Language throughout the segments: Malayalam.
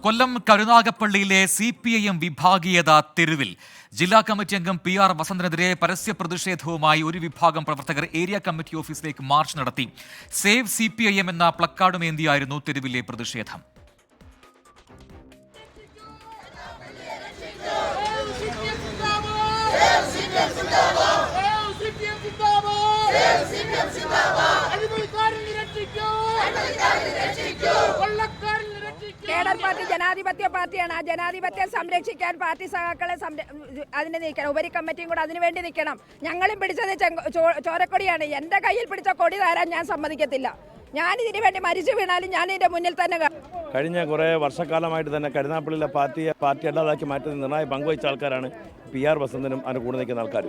കൊല്ലം കരുനാഗപ്പള്ളിയിലെ CPIM വിഭാഗീയത തെരുവിൽ. ജില്ലാ കമ്മിറ്റി അംഗം PR വസന്തനെതിരെ പരസ്യ പ്രതിഷേധവുമായി ഒരു വിഭാഗം പ്രവർത്തകർ ഏരിയ കമ്മിറ്റി ഓഫീസിലേക്ക് മാർച്ച് നടത്തി. സേവ് CPIM എന്ന പ്ലക്കാർഡുമേന്തിയായിരുന്നു തെരുവിലെ പ്രതിഷേധം. പാർട്ടി ജനാധിപത്യ പാർട്ടിയാണ്. ആ ജനാധിപത്യം സംരക്ഷിക്കാൻ പാർട്ടി സഖാക്കളെ അതിന് നിൽക്കണം. ഉപരി കമ്മിറ്റിയും കൂടെ അതിനു വേണ്ടി നിൽക്കണം. ഞങ്ങളും പിടിച്ചത് ചോരക്കൊടിയാണ്. എൻ്റെ കയ്യിൽ പിടിച്ച കൊടി തരാൻ ഞാൻ സമ്മതിക്കത്തില്ല. ഞാൻ ഇതിനു വേണ്ടി മരിച്ചു വീണാലും ഞാൻ ഇതിന്റെ മുന്നിൽ തന്നെ. കഴിഞ്ഞ കുറേ വർഷക്കാലമായിട്ട് തന്നെ കരുനാഗപ്പള്ളിയിലെ പാർട്ടി അല്ലാതാക്കി മാറ്റുന്ന നിർണായ പങ്കുവച്ച ആൾക്കാരാണ് PR വസന്തനും അതിന് കൂടെ നിൽക്കുന്ന ആൾക്കാർ.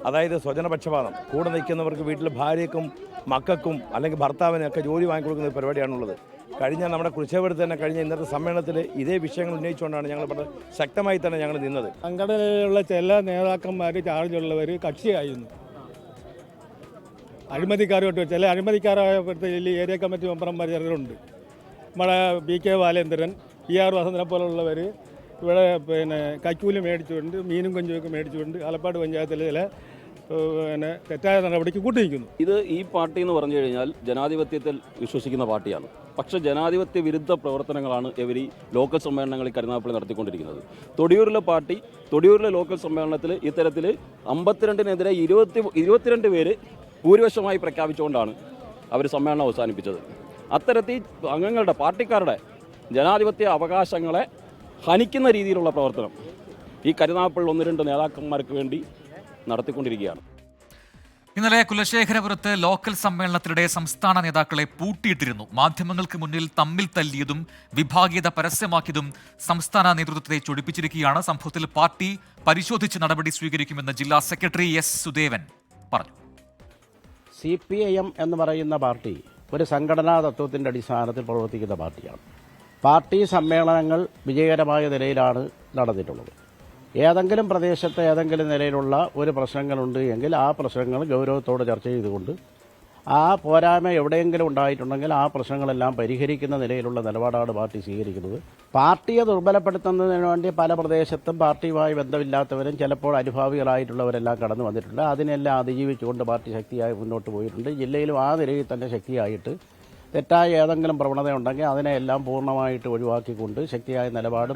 അതായത് സ്വജനപക്ഷപാതം. കൂടെ നിൽക്കുന്നവർക്ക് വീട്ടിൽ ഭാര്യയ്ക്കും മക്കൾക്കും അല്ലെങ്കിൽ ഭർത്താവിനൊക്കെ ജോലി വാങ്ങിക്കൊടുക്കുന്ന പരിപാടിയാണുള്ളത്. കഴിഞ്ഞ നമ്മുടെ കുരിശേപുരത്ത് തന്നെ കഴിഞ്ഞ ഇന്നത്തെ സമ്മേളനത്തിൽ ഇതേ വിഷയങ്ങൾ ഉന്നയിച്ചുകൊണ്ടാണ് ഞങ്ങൾ വളരെ ശക്തമായി തന്നെ ഞങ്ങൾ നിന്നത്. സംഘടനയിലുള്ള ചില നേതാക്കന്മാർ ചാർജുള്ളവർ കക്ഷിയായിരുന്നു. അഴിമതിക്കാരോട്ട് ചില അഴിമതിക്കാരായപ്പോഴത്തെ ഏരിയ കമ്മിറ്റി മെമ്പർമാർ ചിലരുണ്ട്. നമ്മുടെ BK ബാലേന്ദ്രൻ, PR വസന്തനെ പോലുള്ളവർ ഇവിടെ കൈക്കൂലി മേടിച്ചുകൊണ്ട് മീനും കൊഞ്ചുമൊക്കെ മേടിച്ചുകൊണ്ട് ആലപ്പാട് പഞ്ചായത്തിലെ ചില തെറ്റായ നടപടിക്ക് കൂട്ടിനിൽക്കുന്നു. ഈ പാർട്ടി എന്ന് പറഞ്ഞു കഴിഞ്ഞാൽ ജനാധിപത്യത്തിൽ വിശ്വസിക്കുന്ന പാർട്ടിയാണ്. പക്ഷേ ജനാധിപത്യ വിരുദ്ധ പ്രവർത്തനങ്ങളാണ് ഇവർ ലോക്കൽ സമ്മേളനങ്ങളിൽ കരുനാഗപ്പള്ളി നടത്തിക്കൊണ്ടിരിക്കുന്നത്. തൊടിയൂരിലെ ലോക്കൽ സമ്മേളനത്തിൽ ഇത്തരത്തിൽ 52-നെതിരെ 22 പേര് ഭൂരിപക്ഷമായി പ്രഖ്യാപിച്ചുകൊണ്ടാണ് അവർ സമ്മേളനം അവസാനിപ്പിച്ചത്. അത്തരത്തിൽ അംഗങ്ങളുടെ പാർട്ടിക്കാരുടെ ജനാധിപത്യ അവകാശങ്ങളെ ഹനിക്കുന്ന രീതിയിലുള്ള പ്രവർത്തനം ഈ കരുനാഗപ്പള്ളി 1-2 നേതാക്കന്മാർക്ക് വേണ്ടി നടത്തിക്കൊണ്ടിരിക്കുകയാണ്. ഇന്നലെ കുലശേഖരപുരത്ത് ലോക്കൽ സമ്മേളനത്തിനിടെ സംസ്ഥാന നേതാക്കളെ പൂട്ടിയിട്ടിരുന്നു. മാധ്യമങ്ങൾക്ക് മുന്നിൽ തമ്മിൽ തല്ലിയതും വിഭാഗീയത പരസ്യമാക്കിയതും സംസ്ഥാന നേതൃത്വത്തെ ചൊടിപ്പിച്ചിരിക്കുകയാണ്. സംഭവത്തിൽ പാർട്ടി പരിശോധിച്ച് നടപടി സ്വീകരിക്കുമെന്ന് ജില്ലാ സെക്രട്ടറി S. സുദേവൻ പറഞ്ഞു. CPIM എന്ന് പറയുന്ന പാർട്ടി ഒരു സംഘടനാ തത്വത്തിൻ്റെ അടിസ്ഥാനത്തിൽ പ്രവർത്തിക്കുന്ന പാർട്ടിയാണ്. പാർട്ടി സമ്മേളനങ്ങൾ വിജയകരമായ നിലയിലാണ് നടന്നിട്ടുള്ളത്. ഏതെങ്കിലും പ്രദേശത്ത് ഏതെങ്കിലും നിലയിലുള്ള ഒരു പ്രശ്നങ്ങളുണ്ട് എങ്കിൽ ആ പ്രശ്നങ്ങൾ ഗൗരവത്തോടെ ചർച്ച ചെയ്തുകൊണ്ട് ആ പോരായ്മ എവിടെയെങ്കിലും ഉണ്ടായിട്ടുണ്ടെങ്കിൽ ആ പ്രശ്നങ്ങളെല്ലാം പരിഹരിക്കുന്ന നിലയിലുള്ള നിലപാടാണ് പാർട്ടി സ്വീകരിക്കുന്നത്. പാർട്ടിയെ ദുർബലപ്പെടുത്തുന്നതിന് വേണ്ടി പല പ്രദേശത്തും പാർട്ടിയുമായി ബന്ധമില്ലാത്തവരും ചിലപ്പോൾ അനുഭാവികളായിട്ടുള്ളവരെല്ലാം കടന്നു വന്നിട്ടുണ്ട്. അതിനെല്ലാം അതിജീവിച്ചുകൊണ്ട് പാർട്ടി ശക്തിയായി മുന്നോട്ട് പോയിട്ടുണ്ട്. ജില്ലയിലും ആ നിലയിൽ തന്നെ ശക്തിയായിട്ട് തെറ്റായ ഏതെങ്കിലും പ്രവണത ഉണ്ടെങ്കിൽ അതിനെല്ലാം പൂർണ്ണമായിട്ട് ഒഴിവാക്കിക്കൊണ്ട് ശക്തിയായ നിലപാട്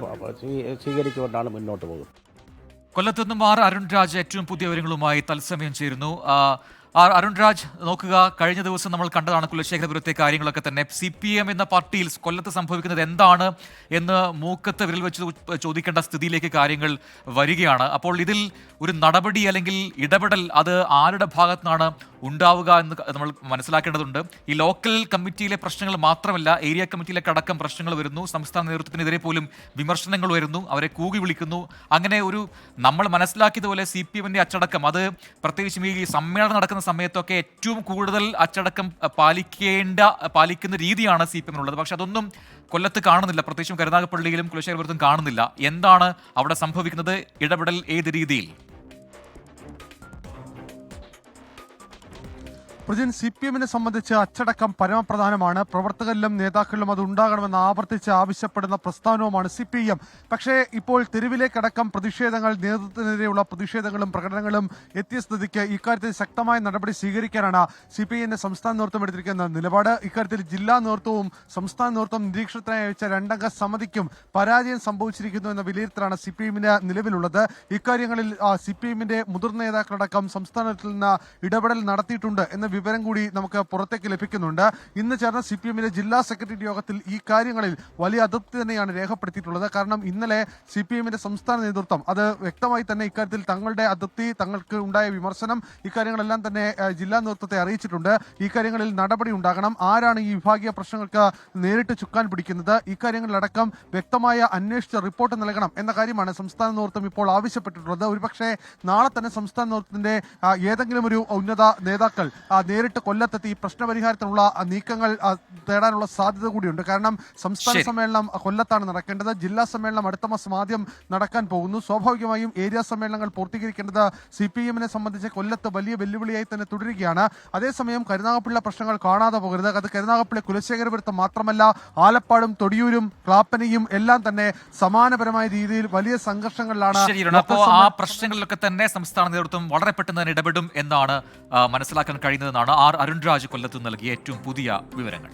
സ്വീകരിച്ചുകൊണ്ടാണ് മുന്നോട്ട് പോകുന്നത്. കൊല്ലത്ത് നിന്നും അരുൺ രാജ് ഏറ്റവും പുതിയ വിവരങ്ങളുമായി തത്സമയം ചേരുന്നു. അരുൺ രാജ്, നോക്കുക, കഴിഞ്ഞ ദിവസം നമ്മൾ കണ്ടതാണ് കുലശേഖരപുരത്തെ കാര്യങ്ങളൊക്കെ തന്നെ. CPIM എന്ന പാർട്ടിയിൽ കൊല്ലത്ത് സംഭവിക്കുന്നത് എന്താണ് എന്ന് മൂക്കത്ത് വിരൽ വെച്ച് ചോദിക്കേണ്ട സ്ഥിതിയിലേക്ക് കാര്യങ്ങൾ വരികയാണ്. അപ്പോൾ ഇതിൽ ഒരു നടപടി അല്ലെങ്കിൽ ഇടപെടൽ അത് ആരുടെ ഭാഗത്തുനിന്നാണ് ഉണ്ടാവുക എന്ന് നമ്മൾ മനസ്സിലാക്കേണ്ടതുണ്ട്. ഈ ലോക്കൽ കമ്മിറ്റിയിലെ പ്രശ്നങ്ങൾ മാത്രമല്ല, ഏരിയ കമ്മിറ്റിയിലേക്ക് അടക്കം പ്രശ്നങ്ങൾ വരുന്നു. സംസ്ഥാന നേതൃത്വത്തിനെതിരെ പോലും വിമർശനങ്ങൾ വരുന്നു, അവരെ കൂകി വിളിക്കുന്നു. അങ്ങനെ ഒരു നമ്മൾ മനസ്സിലാക്കിയതുപോലെ CPIMന്റെ അച്ചടക്കം, പ്രത്യേകിച്ചും ഈ സമ്മേളനം നടക്കുന്ന സമയത്തൊക്കെ ഏറ്റവും കൂടുതൽ അച്ചടക്കം പാലിക്കുന്ന രീതിയാണ് CPIMനുള്ളത്. പക്ഷെ അതൊന്നും കൊല്ലത്ത് കാണുന്നില്ല, പ്രത്യേകിച്ചും കരുനാഗപ്പള്ളിയിലും കുലശേഖരപുരത്തും കാണുന്നില്ല. എന്താണ് അവിടെ സംഭവിക്കുന്നത്? ഇടപെടൽ ഏത് രീതിയിൽ? CPIMനെ സംബന്ധിച്ച് അച്ചടക്കം പരമപ്രധാനമാണ്. പ്രവർത്തകരിലും നേതാക്കളിലും അത് ഉണ്ടാകണമെന്ന് ആവർത്തിച്ച് ആവശ്യപ്പെടുന്ന പ്രസ്ഥാനവുമാണ് CPIM. പക്ഷേ ഇപ്പോൾ തെരുവിലേക്കടക്കം പ്രതിഷേധങ്ങൾ, നേതൃത്വത്തിനെതിരെയുള്ള പ്രതിഷേധങ്ങളും പ്രകടനങ്ങളും എത്തിയ സ്ഥിതിക്ക് ഇക്കാര്യത്തിൽ ശക്തമായ നടപടി സ്വീകരിക്കാനാണ് CPIMന്റെ സംസ്ഥാന നേതൃത്വം എടുത്തിരിക്കുന്ന നിലപാട്. ഇക്കാര്യത്തിൽ ജില്ലാ നേതൃത്വവും സംസ്ഥാന നേതൃത്വം നിരീക്ഷണത്തിനായി അയച്ച 2-അംഗ സമിതിക്കും പരാജയം സംഭവിച്ചിരിക്കുന്നു എന്ന വിലയിരുത്തലാണ് CPIMന് നിലവിലുള്ളത്. ഇക്കാര്യങ്ങളിൽ CPIMന്റെ മുതിർന്ന നേതാക്കളടക്കം സംസ്ഥാനത്തിൽ നിന്ന് ഇടപെടൽ നടത്തിയിട്ടുണ്ട് എന്ന വിവരം കൂടി നമുക്ക് പുറത്തേക്ക് ലഭിക്കുന്നുണ്ട്. ഇന്ന് ചേർന്ന CPIMന്റെ ജില്ലാ സെക്രട്ടറി യോഗത്തിൽ ഈ കാര്യങ്ങളിൽ വലിയ അതൃപ്തി തന്നെയാണ് രേഖപ്പെടുത്തിയിട്ടുള്ളത്. കാരണം ഇന്നലെ CPIMന്റെ സംസ്ഥാന നേതൃത്വം അത് വ്യക്തമായി തന്നെ ഇക്കാര്യത്തിൽ തങ്ങളുടെ അതൃപ്തി, തങ്ങൾക്ക് ഉണ്ടായ വിമർശനം, ഇക്കാര്യങ്ങളെല്ലാം തന്നെ ജില്ലാ നേതൃത്വത്തെ അറിയിച്ചിട്ടുണ്ട്. ഈ കാര്യങ്ങളിൽ നടപടി ഉണ്ടാകണം. ആരാണ് ഈ വിഭാഗീയ പ്രശ്നങ്ങൾക്ക് നേരിട്ട് ചുക്കാൻ പിടിക്കുന്നത്? ഇക്കാര്യങ്ങളിലടക്കം വ്യക്തമായ അന്വേഷിച്ച റിപ്പോർട്ട് നൽകണം എന്ന കാര്യമാണ് സംസ്ഥാന നേതൃത്വം ഇപ്പോൾ ആവശ്യപ്പെട്ടിട്ടുള്ളത്. ഒരുപക്ഷെ നാളെ തന്നെ സംസ്ഥാന നേതൃത്വത്തിന്റെ ഏതെങ്കിലും ഒരു ഉന്നത നേതാക്കൾ നേരിട്ട് കൊല്ലത്തെത്തി പ്രശ്നപരിഹാരത്തിനുള്ള നീക്കങ്ങൾ തേടാനുള്ള സാധ്യത കൂടിയുണ്ട്. കാരണം സംസ്ഥാന സമ്മേളനം കൊല്ലത്താണ് നടക്കേണ്ടത്. ജില്ലാ സമ്മേളനം അടുത്ത മാസം ആദ്യം നടക്കാൻ പോകുന്നു. സ്വാഭാവികമായും ഏരിയ സമ്മേളനങ്ങൾ പൂർത്തീകരിക്കേണ്ടത് CPM-നെ സംബന്ധിച്ച് കൊല്ലത്ത് വലിയ വെല്ലുവിളിയായി തന്നെ തുടരുകയാണ്. അതേസമയം കരുനാഗപ്പള്ളി പ്രശ്നങ്ങൾ കാണാതെ പോകരുത്. അത് കരുനാഗപ്പള്ളി കുലശേഖരപുരത്ത് മാത്രമല്ല, ആലപ്പാടും തൊടിയൂരും ക്ലാപ്പനയും എല്ലാം തന്നെ സമാനപരമായ രീതിയിൽ വലിയ സംഘർഷങ്ങളിലാണ്. അപ്പോൾ ആ പ്രശ്നങ്ങളിലൊക്കെ തന്നെ സംസ്ഥാന നേതൃത്വം വളരെ പെട്ടെന്ന് തന്നെ ഇടപെടും എന്നാണ് മനസ്സിലാക്കാൻ കഴിയുന്നതെന്നാണ് അരുൺ രാജ് കൊല്ലത്ത് നൽകിയ ഏറ്റവും പുതിയ വിവരങ്ങൾ.